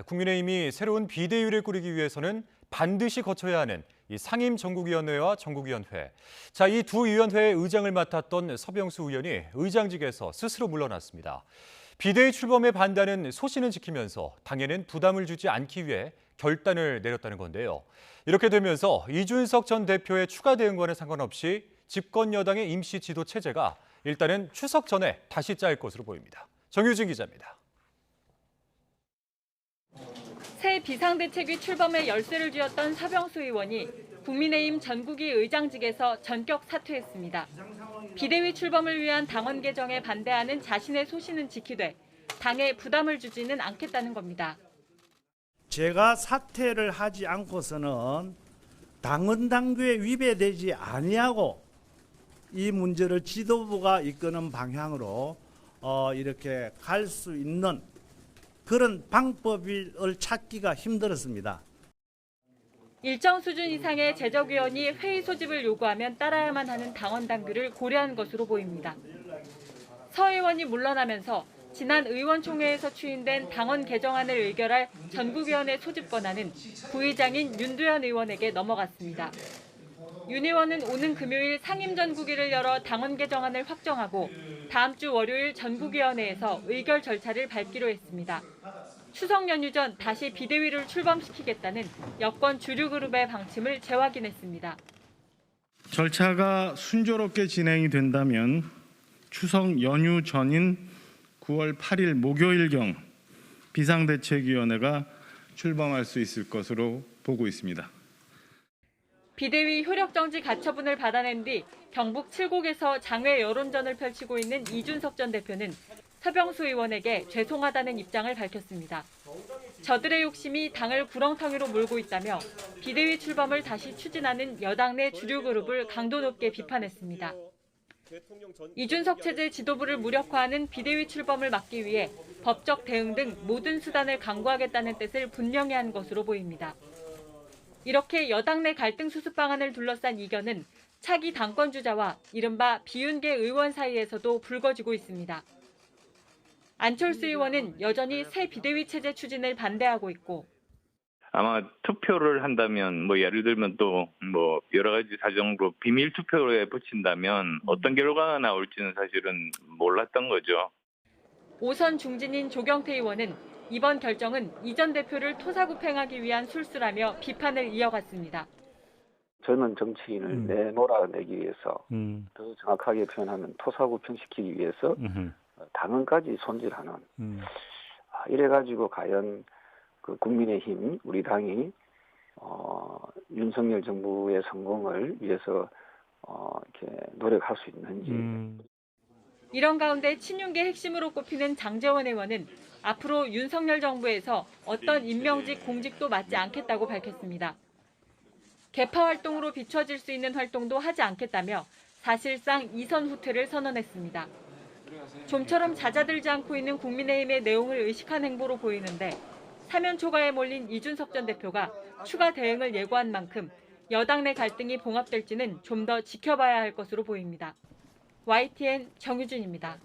국민의힘이 새로운 비대위를 꾸리기 위해서는 반드시 거쳐야 하는 이 상임정국위원회와 정국위원회. 이 두 위원회의 의장을 맡았던 서병수 의원이 의장직에서 스스로 물러났습니다. 비대위 출범에 반대하는 소신은 지키면서 당에는 부담을 주지 않기 위해 결단을 내렸다는 건데요. 이렇게 되면서 이준석 전 대표의 추가 대응과는 상관없이 집권 여당의 임시 지도 체제가 일단은 추석 전에 다시 짜일 것으로 보입니다. 정유진 기자입니다. 새 비상대책위 출범에 열쇠를 쥐었던 서병수 의원이 국민의힘 전국위 의장직에서 전격 사퇴했습니다. 비대위 출범을 위한 당원 개정에 반대하는 자신의 소신은 지키되 당에 부담을 주지는 않겠다는 겁니다. 제가 사퇴를 하지 않고서는 당원 당규에 위배되지 아니하고 이 문제를 지도부가 이끄는 방향으로 이렇게 갈 수 있는 그런 방법을 찾기가 힘들었습니다. 일정 수준 이상의 제적위원이 회의 소집을 요구하면 따라야만 하는 당원 당규를 고려한 것으로 보입니다. 서 의원이 물러나면서 지난 의원총회에서 추인된 당원 개정안을 의결할 전국위원회 소집 권한은 부의장인 윤두현 의원에게 넘어갔습니다. 윤 의원은 오는 금요일 상임전국위를 열어 당원 개정안을 확정하고 다음 주 월요일 전국위원회에서 의결 절차를 밟기로 했습니다. 추석 연휴 전 다시 비대위를 출범시키겠다는 여권 주류 그룹의 방침을 재확인했습니다. 절차가 순조롭게 진행이 된다면 추석 연휴 전인 9월 8일 목요일경 비상대책위원회가 출범할 수 있을 것으로 보고 있습니다. 비대위 효력정지 가처분을 받아낸 뒤 경북 칠곡에서 장외 여론전을 펼치고 있는 이준석 전 대표는 서병수 의원에게 죄송하다는 입장을 밝혔습니다. 저들의 욕심이 당을 구렁텅이로 몰고 있다며 비대위 출범을 다시 추진하는 여당 내 주류 그룹을 강도 높게 비판했습니다. 이준석 체제 지도부를 무력화하는 비대위 출범을 막기 위해 법적 대응 등 모든 수단을 강구하겠다는 뜻을 분명히 한 것으로 보입니다. 이렇게 여당 내 갈등 수습 방안을 둘러싼 이견은 차기 당권 주자와 이른바 비윤계 의원 사이에서도 불거지고 있습니다. 안철수 의원은 여전히 새 비대위 체제 추진을 반대하고 있고 아마 투표를 한다면 예를 들면 또 여러 가지 사정으로 비밀 투표에 붙인다면 어떤 결과가 나올지는 사실은 몰랐던 거죠. 오선 중진인 조경태 의원은 이번 결정은 이 전 대표를 토사구팽하기 위한 술수라며 비판을 이어갔습니다. 젊은 정치인을 내몰아내기 위해서 더 정확하게 표현하면 토사구팽시키기 위해서 당헌까지 손질하는 이래가지고 과연 그 국민의힘 우리 당이 윤석열 정부의 성공을 위해서 이렇게 노력할 수 있는지. 이런 가운데 친윤계 핵심으로 꼽히는 장제원 의원은 앞으로 윤석열 정부에서 어떤 임명직 공직도 맡지 않겠다고 밝혔습니다. 개파 활동으로 비춰질 수 있는 활동도 하지 않겠다며 사실상 이선 후퇴를 선언했습니다. 좀처럼 잦아들지 않고 있는 국민의힘의 내용을 의식한 행보로 보이는데 사면 초과에 몰린 이준석 전 대표가 추가 대응을 예고한 만큼 여당 내 갈등이 봉합될지는 좀 더 지켜봐야 할 것으로 보입니다. YTN 정유진입니다.